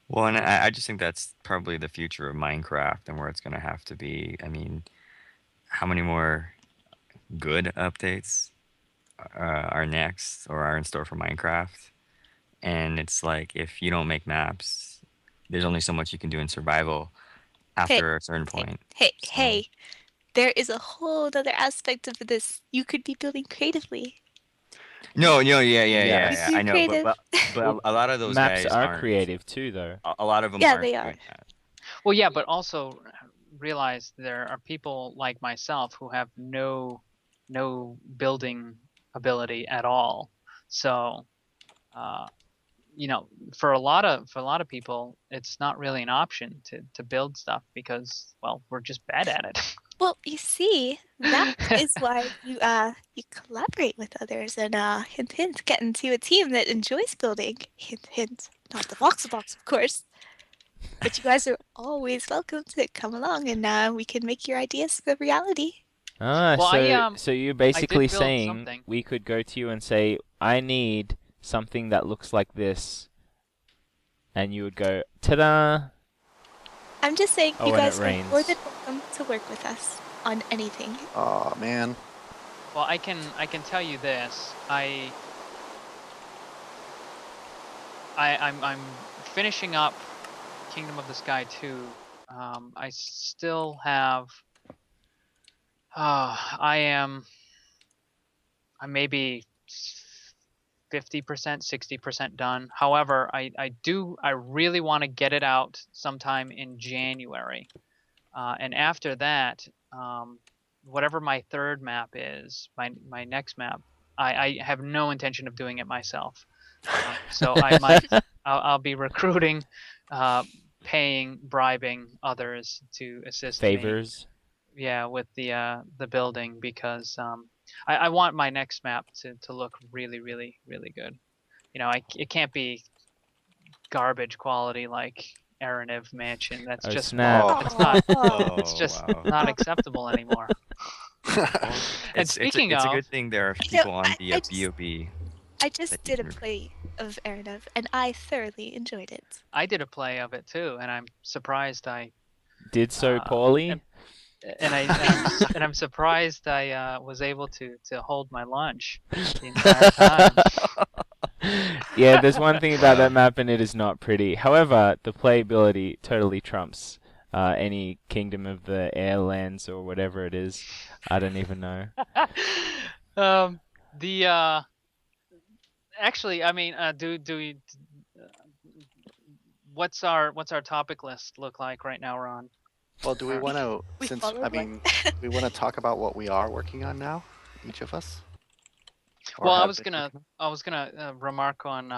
Well, and I just think that's probably the future of Minecraft and where it's going to have to be. I mean, how many more good updates are next or are in store for Minecraft? And it's like if you don't make maps, there's only so much you can do in survival Hey, after a certain hey, point. hey, So hey. There is a whole other aspect of this. You could be building creatively. no, no, yeah, yeah, Yeah. yeah, If yeah. you're I know, creative. but Well, a lot of those maps guys are aren't. creative too, though. A lot of them Yeah, aren't they are. doing that. Well, yeah, but also realize there are people like myself who have no building ability at all. So, uh, for a lot of people, it's not really an option to build stuff because, well, we're just bad at it. Well, you see, that is why you collaborate with others and hint hint get into a team that enjoys building. Hint hint. Not the voxel box, of course. But you guys are always welcome to come along and we can make your ideas a reality. Ah, Well, I so you're I basically did build saying something. we could go to you and say, I need something that looks like this, and you would go, ta-da! I'm just saying you Oh, and it guys are more rains. than welcome to work with us on anything. Oh man. Well, I can tell you this. I'm finishing up Kingdom of the Sky 2. I still have. I'm maybe 50%, 60% done. However, I really want to get it out sometime in January. And after that, whatever my third map is, my next map, I have no intention of doing it myself. So I'll be recruiting, paying, bribing others to assist me. Favors. Yeah, with the building because I want my next map to look really, really, really good. It can't be garbage quality like Eronev Mansion. That's Oh, just snap. Oh. it's not it's Oh, just wow. not acceptable anymore. Well, And it's speaking a of, good thing there are You know, people on the BOB I that just you did a can recruit. play of Eronev and I thoroughly enjoyed it. I did a play of it too, and I'm surprised I Did so uh, poorly? am, and I'm surprised I was able to hold my lunch the entire time. Yeah, there's one thing about that Wow. map, and it is not pretty. However, the playability totally trumps any Kingdom of the Airlands or whatever it is. I don't even know. um, the actually, I mean, do we? Uh, what's our topic list look like right now, Ron? Well, do we Or, want to, We since, I followed one. mean, do we want to talk about what we are working on now, each of us? Or well, I have was been gonna working on? I was gonna remark on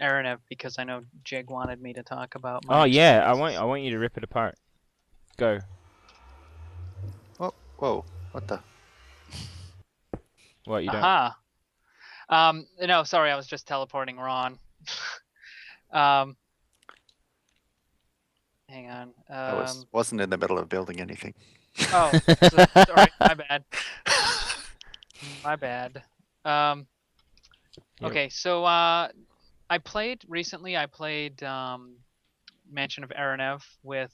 Aronev because I know Jig wanted me to talk about my Oh yeah, I experiences. want you to rip it apart. Go. Oh, whoa, what the? What you don't? Aha. No, sorry, I was just teleporting Ron. um, hang on. Wasn't in the middle of building anything. Oh, sorry, my bad. My bad. Um, Yep. okay, so I played Mansion of Eronev with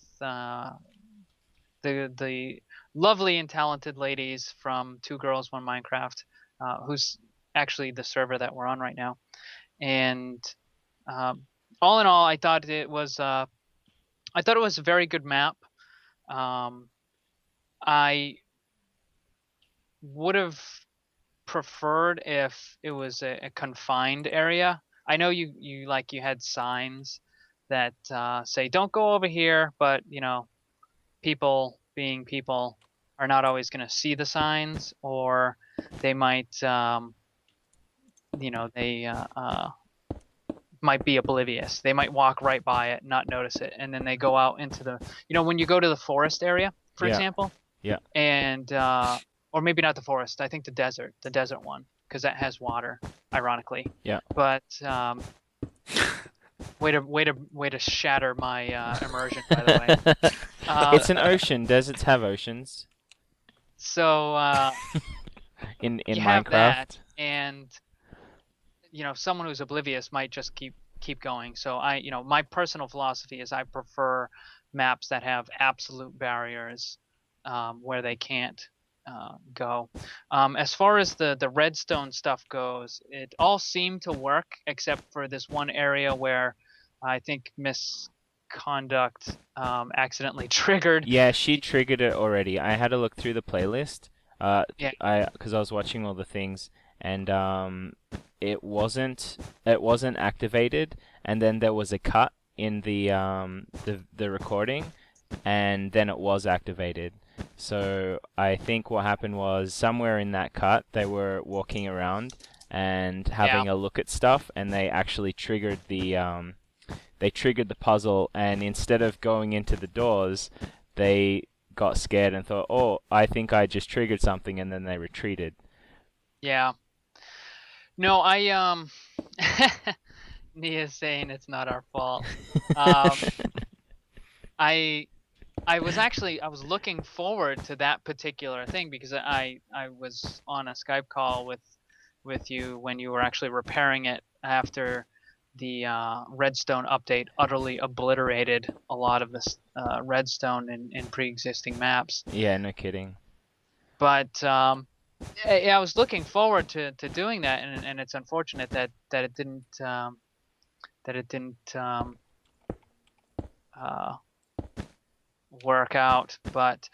the lovely and talented ladies from Two Girls One Minecraft, who's actually the server that we're on right now. And um, all in all, I thought it was a very good map. Um, I would have preferred if it was a confined area. I know you had signs that say don't go over here, but people being people are not always going to see the signs, or they might they might be oblivious. They might walk right by it, not notice it, and then they go out into when you go to the forest area, for Yeah. example, Yeah. and or maybe not the forest. I think the desert one, because that has water, ironically. Yeah. But way to shatter my immersion, by the way. It's an ocean. Deserts have oceans. So In you have that, Minecraft. and someone who's oblivious might just keep keep going. So my personal philosophy is I prefer maps that have absolute barriers where they can't go. As far as the redstone stuff goes, it all seemed to work except for this one area where I think misconduct accidentally triggered. Yeah, she triggered it already. I had to look through the playlist. Yeah. Because I was watching all the things, and it wasn't activated, and then there was a cut in the recording, and then it was activated. So I think what happened was somewhere in that cut they were walking around and having a look at stuff, and they actually triggered the puzzle, and instead of going into the doors, they got scared and thought, "Oh, I think I just triggered something," and then they retreated. Yeah. No, I Nia's saying it's not our fault. I was looking forward to that particular thing because I was on a Skype call with you when you were actually repairing it after the redstone update utterly obliterated a lot of this redstone in pre-existing maps. Yeah, no kidding. But I was looking forward to doing that, and it's unfortunate that it didn't work out. But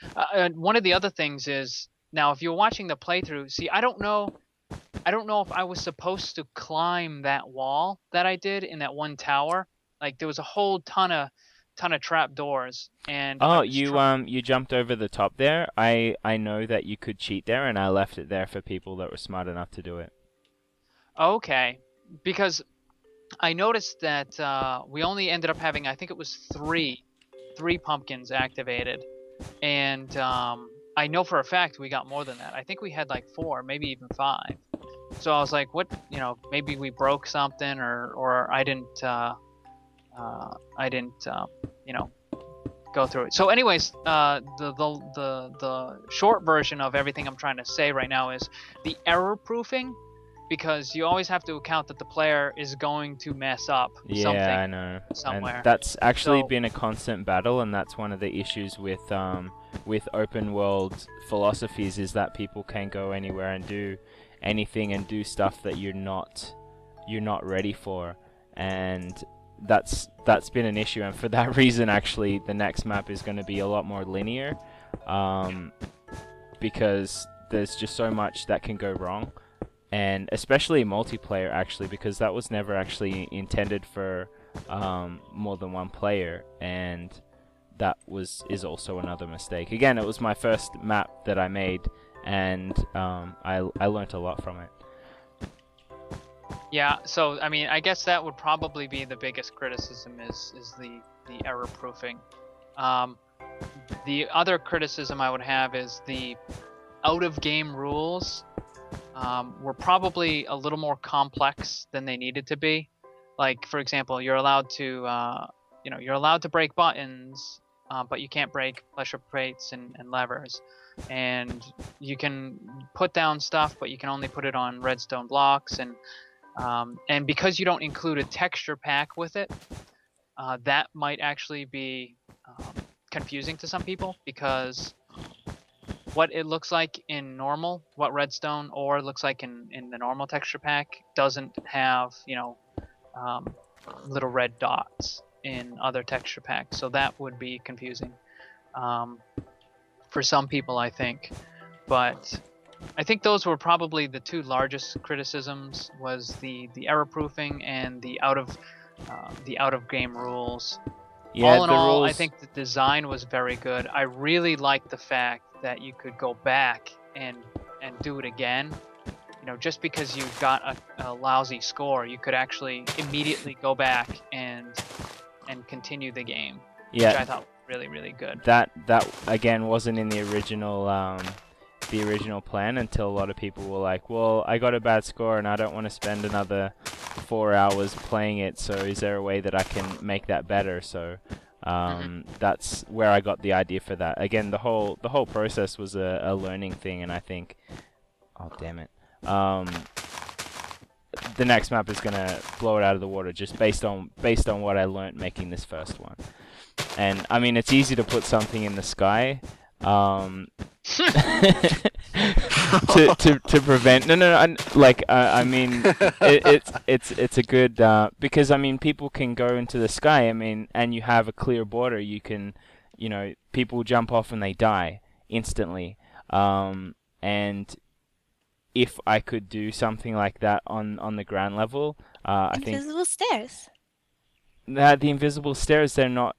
one of the other things is, now if you're watching the playthrough, see, I don't know if I was supposed to climb that wall that I did in that one tower. Like there was a whole ton of trap doors, and Oh, you jumped over the top there. I know that you could cheat there, and I left it there for people that were smart enough to do it. Okay, because I noticed that we only ended up having, I think it was three pumpkins activated, and I know for a fact we got more than that. I think we had like 4, maybe even 5. So I was like, what, maybe we broke something, or I didn't go through it. So anyways, the short version of everything I'm trying to say right now is the error proofing, because you always have to account that the player is going to mess up something. Yeah, I know. Somewhere. And that's actually been a constant battle, and that's one of the issues with open world philosophies, is that people can go anywhere and do anything and do stuff that you're not ready for, and that's been an issue. And for that reason, actually, the next map is going to be a lot more linear, because there's just so much that can go wrong. And especially multiplayer, actually, because that was never actually intended for more than one player, and that is also another mistake. Again, it was my first map that I made, and I learned a lot from it. Yeah, so I mean, I guess that would probably be the biggest criticism is the error proofing. The other criticism I would have is the out of game rules were probably a little more complex than they needed to be. Like, for example, you're allowed to break buttons, but you can't break pressure plates and levers. And you can put down stuff, but you can only put it on redstone blocks. And because you don't include a texture pack with it, that might actually be confusing to some people, because what it looks like in normal, what redstone ore looks like in the normal texture pack, doesn't have little red dots in other texture packs. So that would be confusing for some people, I think. But I think those were probably the 2 largest criticisms, was the error proofing and the out of game rules. Yeah, all in the all, rules... I think the design was very good. I really liked the fact that you could go back and do it again. Just because you got a lousy score, you could actually immediately go back and continue the game, which I thought was really, really good. That again wasn't in the original plan, until a lot of people were like, well, I got a bad score and I don't want to spend another 4 hours playing it, so is there a way that I can make that better? So that's where I got the idea for that. Again, the whole process was a learning thing, and I think, oh damn it, the next map is gonna blow it out of the water just based on what I learnt making this first one. And I mean, it's easy to put something in the sky, to prevent. No. I mean, it's a good because I mean, people can go into the sky. I mean, and you have a clear border. You can, people jump off and they die instantly. And if I could do something like that on the ground level, I think Invisible stairs. that the invisible stairs, they're not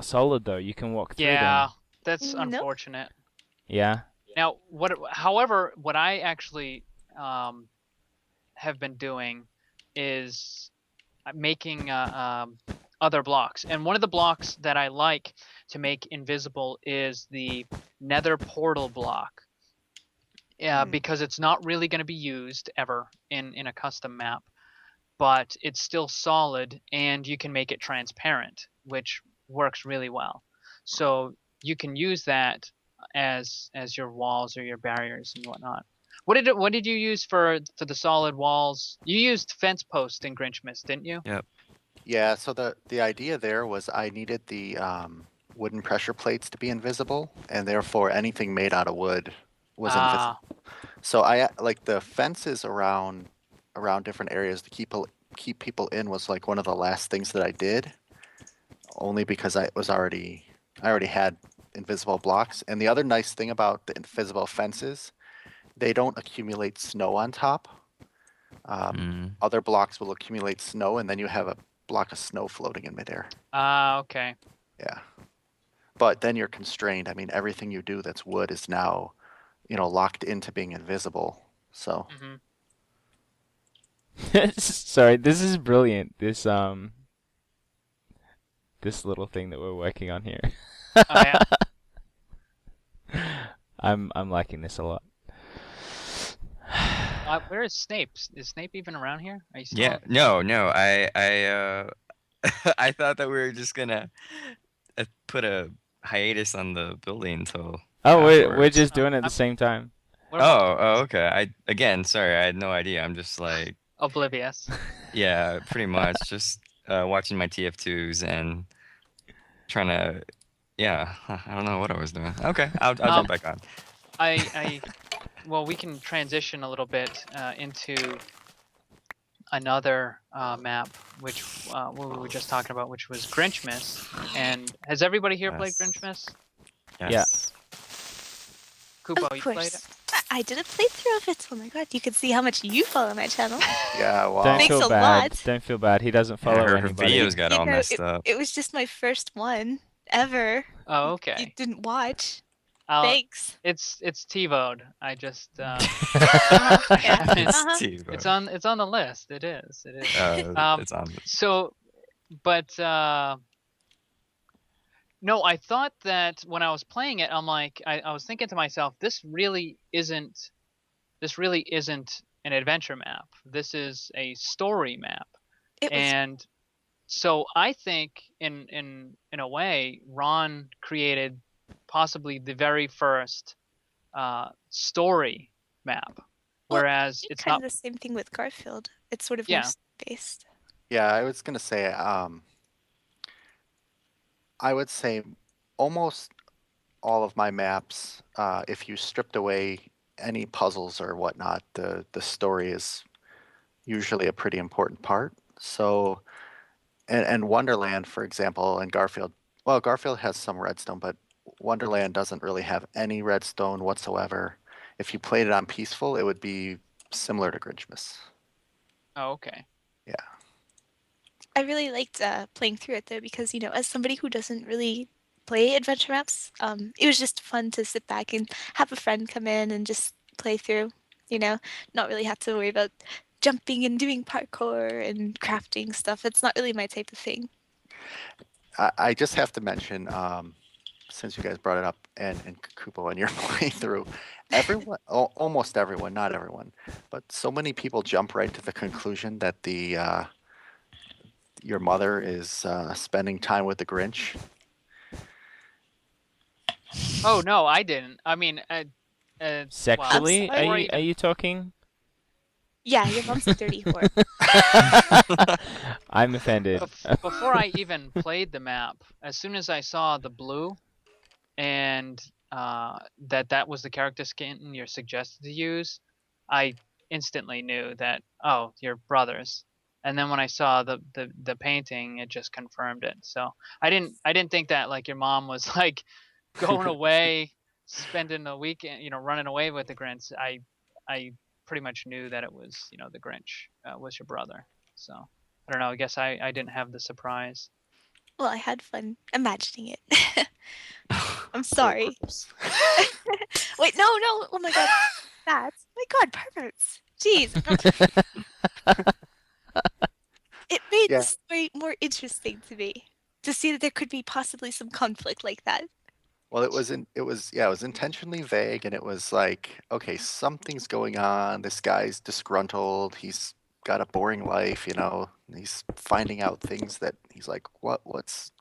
solid though. You can walk through Yeah, them. that's Nope. unfortunate. Yeah. Now, however, what I actually have been doing is making other blocks. And one of the blocks that I like to make invisible is the nether portal block. Yeah, because it's not really going to be used ever in a custom map, but it's still solid and you can make it transparent, which works really well. So you can use that as your walls or your barriers and whatnot. What did you use for the solid walls? You used fence post in Grinchmas, didn't you? Yep. Yeah, so the idea there was I needed the wooden pressure plates to be invisible, and therefore anything made out of wood was invisible. So I like the fences around different areas to keep people in was like one of the last things that I did, only because I already had invisible blocks. And the other nice thing about the invisible fences, they don't accumulate snow on top. Other blocks will accumulate snow, and then you have a block of snow floating in midair. Okay. Yeah. But then you're constrained. I mean, everything you do that's wood is now, locked into being invisible. So Sorry, this is brilliant. This little thing that we're working on here. Oh, yeah. I'm liking this a lot. Where is Snape? Is Snape even around here? Are you still Yeah. No. I I thought that we were just gonna put a hiatus on the building until. Oh, we're afterwards. just doing it at the same time. What about Oh, okay. Sorry, I had no idea. I'm just like, oblivious? yeah, pretty much just watching my TF2s and trying to, yeah, I don't know what I was doing. Okay, I'll jump back on. Well, we can transition a little bit into another map, which we were just talking about, which was Grinchmas. And has everybody here played Yes. Grinchmas? Yes. Kupo, Of you played it? course. I did a playthrough of it. Oh my god, you can see how much you follow my channel. yeah, wow. Don't Thanks feel a bad. lot. Don't feel bad. He doesn't Yeah, follow her anybody. videos got all messed up. It was just my first one ever. Oh, You okay. didn't watch. I'll- Thanks. It's TiVo'd. I just Yeah. It's Uh-huh. Steve. it's on the list. It is. It's on. So, but no, I thought that when I was playing it, I'm like, I was thinking to myself, this really isn't an adventure map. This is a story map. It was And so I think in a way, Ron created possibly the very first story map. Well, Whereas it's kind not. of the same thing with Garfield. It's sort of Yeah. more based. Yeah, I was gonna say, I would say almost all of my maps, if you stripped away any puzzles or whatnot, the story is usually a pretty important part. So, and Wonderland, for example, and Garfield. Well, Garfield has some redstone, but Wonderland doesn't really have any redstone whatsoever. If you played it on peaceful, it would be similar to Grinchmas. Oh, okay. Yeah. I really liked playing through it though because as somebody who doesn't really play adventure maps, it was just fun to sit back and have a friend come in and just play through. Not really have to worry about jumping and doing parkour and crafting stuff. It's not really my type of thing. I just have to mention, since you guys brought it up, and Kupo and your playthrough, everyone, almost everyone, not everyone, but so many people jump right to the conclusion that your mother is spending time with the Grinch. Oh no, I didn't. I mean, Sexually, I'm sorry. are you talking? Yeah, your mom's a dirty whore. I'm offended. Before I even played the map, as soon as I saw the blue and that was the character skin you're suggested to use, I instantly knew that, oh, you're brothers. And then when I saw the painting, it just confirmed it. So I didn't think that like your mom was like going away, spending the weekend, running away with the Grinch. I pretty much knew that it was, the Grinch was your brother. So I don't know. I guess I didn't have the surprise. Well, I had fun imagining it. I'm sorry. Wait, no. Oh my god. That's my god, perverts. Jeez. It made Yeah. the story more interesting to me to see that there could be possibly some conflict like that. Well, it was intentionally vague, and it was like, okay, something's going on. This guy's disgruntled. He's got a boring life, He's finding out things that he's like, what's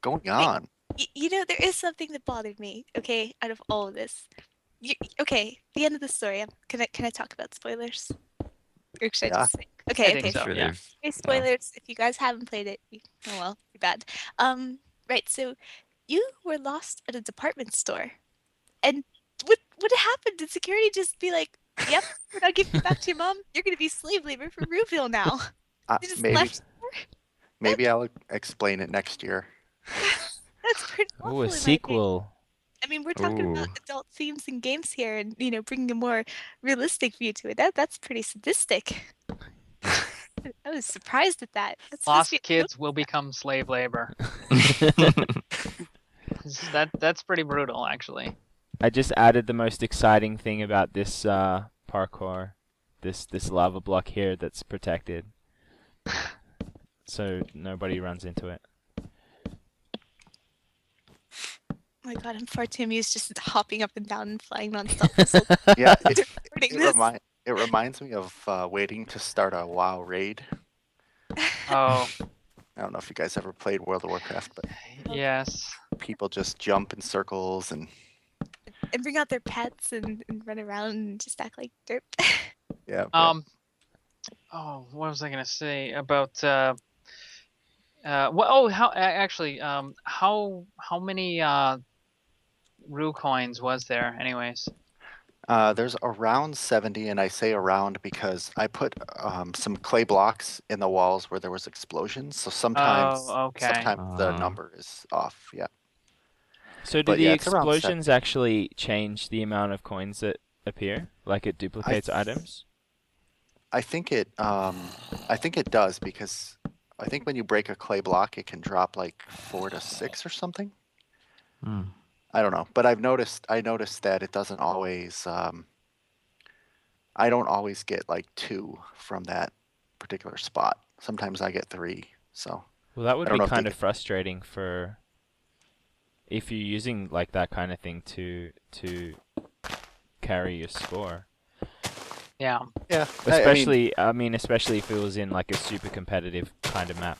going on? There is something that bothered me. Okay, out of all of this. Okay, the end of the story. Can I talk about spoilers? Or should I Yeah. just say? Okay, I think okay. so, Sure, yeah. they've- Okay, spoilers. If you guys haven't played it, oh well, too bad. Right. So, you were lost at a department store, and what happened? Did security just be like, "Yep, we're not giving you back to your mom. You're gonna be slave labor for Rouville now." They just Maybe left. maybe I'll explain it next year. That's pretty awful. Oh, a in my opinion. sequel. I mean, we're talking about Ooh. adult themes and games here, and bringing a more realistic view to it. That's pretty sadistic. I was surprised at that. That's supposed to Lost be a kids will become slave labor. That's pretty brutal, actually. I just added the most exciting thing about this parkour, this lava block here that's protected, so nobody runs into it. Oh my god, I'm far too amused just hopping up and down and flying nonstop this whole Yeah, recording this. it reminds me of waiting to start a WoW raid. Oh, I don't know if you guys ever played World of Warcraft, but yes. people just jump in circles and And bring out their pets and run around and just act like derp. yeah. Oh, what was I gonna say about how many Rue coins was there anyways? There's around 70, and I say around because I put some clay blocks in the walls where there was explosions. So sometimes okay. the number is off. Yeah. So do But the yeah, it's around explosions actually change the amount of coins that appear? Like it duplicates items? I think it does, because I think when you break a clay block, it can drop like 4 to 6 or something. Hmm. I don't know, but I noticed that it doesn't always. I don't always get like 2 from that particular spot. Sometimes I get 3. So Well, that I would don't be know if kind they of frustrating for if you're using like that kind of thing to carry your score. Yeah. yeah, Especially, especially if it was in like a super competitive kind of map.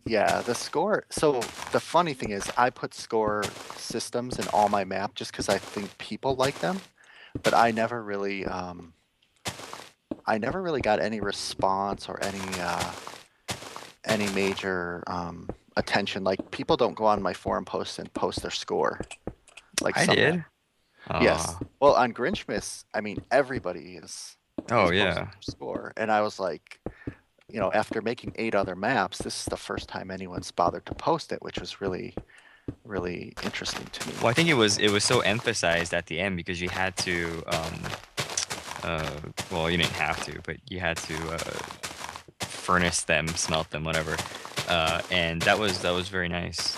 yeah, the score. So the funny thing is, I put score systems in all my map just because I think people like them, but I never really got any response or any major attention. Like, people don't go on my forum posts and post their score. Like I some did. maps. Yes. Well, on Grinchmas, I mean, everybody is Oh posting yeah. their score, and I was like, after making 8 other maps, this is the first time anyone's bothered to post it, which was really, really interesting to me. Well, I think it was so emphasized at the end because you had to well, you didn't have to, but you had to furnace them, smelt them, whatever. And that was very nice.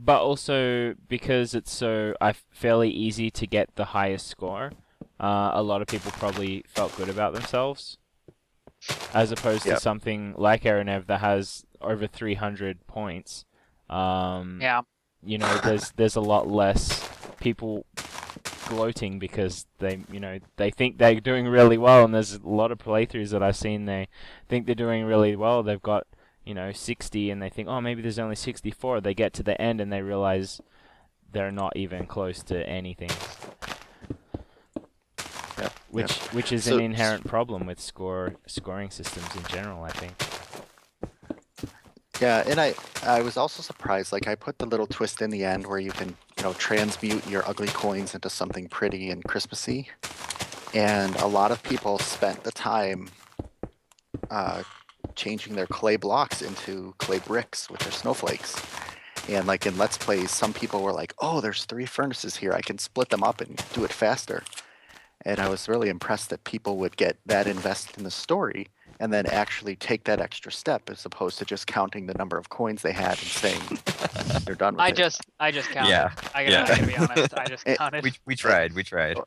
But also because it's so fairly easy to get the highest score, a lot of people probably felt good about themselves, as opposed to something like Eronev that has over 300 points. Yeah. There's a lot less people gloating because they think they're doing really well, and there's a lot of playthroughs that I've seen, they think they're doing really well. They've got 60, and they think, oh, maybe there's only 64. They get to the end and they realize they're not even close to anything. Yep. which is So- an inherent problem with scoring systems in general, I think. Yeah, and I was also surprised. Like I put the little twist in the end where you can transmute your ugly coins into something pretty and Christmassy, and a lot of people spent the time changing their clay blocks into clay bricks with their snowflakes. And like in Let's Plays, some people were like, "Oh, there's 3 furnaces here. I can split them up and do it faster." And I was really impressed that people would get that invested in the story and then actually take that extra step as opposed to just counting the number of coins they had and saying they're done with I it. just counted. Yeah, I yeah. gotta be honest. I just Eh, counted. We tried.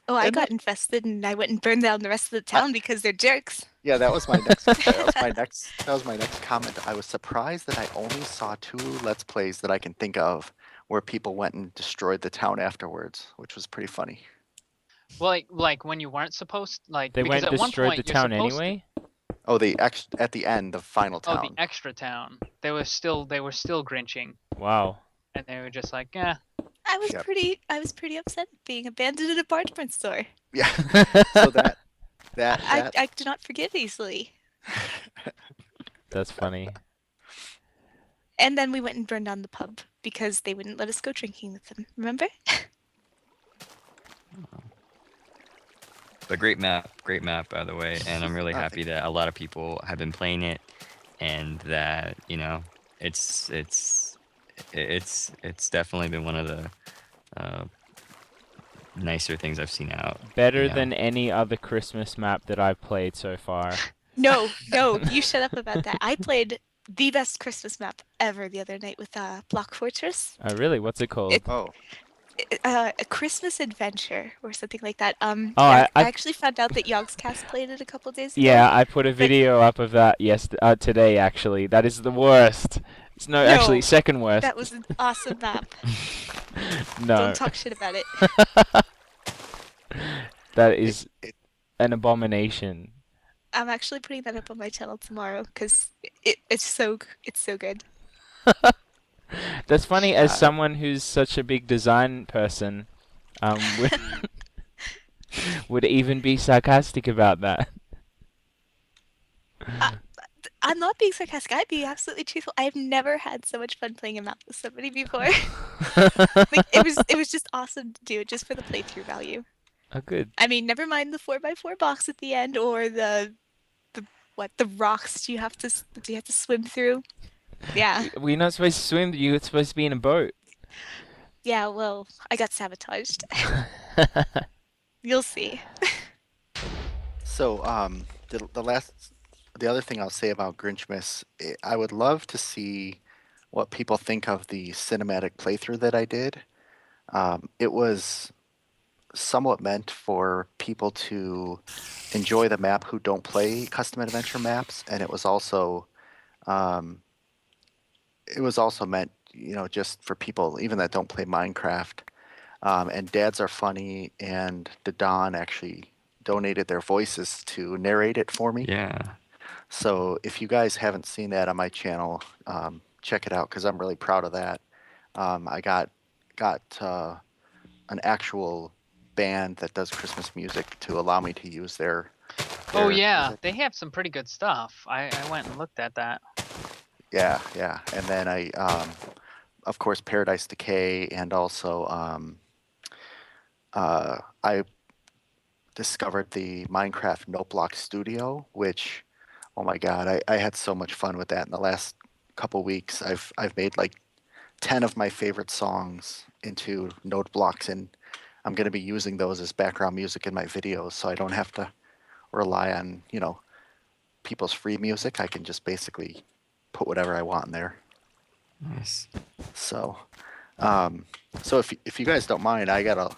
Oh, I And got infested and I went and burned down the rest of the town because they're jerks. Yeah, that was my next. That was my next comment. I was surprised that I only saw 2 Let's Plays that I can think of where people went and destroyed the town afterwards, which was pretty funny. Well, like when you weren't supposed, like They because went at one destroyed point the you're town supposed to. anyway. Oh, at the end, the final Oh, town. the extra town. They were still grinching, Wow. and they were just like, yeah. I was Yep. pretty upset being abandoned in a department store. Yeah. So that I do not forgive easily. That's funny. And then we went and burned down the pub because they wouldn't let us go drinking with them. Remember? But great map, by the way, and I'm really happy that a lot of people have been playing it, and that it's definitely been one of the nicer things I've seen out. Better you know. than any other Christmas map that I've played so far. No, you shut up about that. I played the best Christmas map ever the other night with Block Fortress. Oh, really? What's it called? Oh, A Christmas Adventure or something like that. Oh, I I- actually found out that Yogscast played it a couple days ago. Yeah, I put a video up of that today, actually. That is the worst. It's No, actually, second worst. that was an awesome map. No, Don't talk shit about it. that is it- an abomination. I'm actually putting that up on my channel tomorrow because it's so good. That's funny, as Yeah. someone who's such a big design person, would, would even be sarcastic about that. I'm not being sarcastic. I'd be absolutely truthful. I've never had so much fun playing a map with somebody before. Like it was just awesome to do it just for the playthrough value. Oh, good. I mean, never mind the 4x4 box at the end or the rocks you have to swim through. Yeah. We're not supposed to swim. You're supposed to be in a boat. Yeah, well, I got sabotaged. You'll see. so the other thing I'll say about Grinchmas, I would love to see what people think of the cinematic playthrough that I did. It was somewhat meant for people to enjoy the map who don't play custom adventure maps, and it was also meant, just for people even that don't play Minecraft. And Dads Are Funny and the Don actually donated their voices to narrate it for me. Yeah. So if you guys haven't seen that on my channel, check it out because I'm really proud of that. I got an actual band that does Christmas music to allow me to use their Oh yeah, music. they have some pretty good stuff. I went and looked at that. Yeah. And then I, of course, Paradise Decay, and also I discovered the Minecraft Note Block Studio, which, oh my God, I had so much fun with that in the last couple weeks. I've made like 10 of my favorite songs into note blocks, and I'm going to be using those as background music in my videos, so I don't have to rely on people's free music. I can just basically put whatever I want in there. Nice. So if you guys don't mind, I got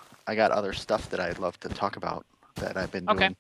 other stuff that I'd love to talk about that I've been doing. Okay.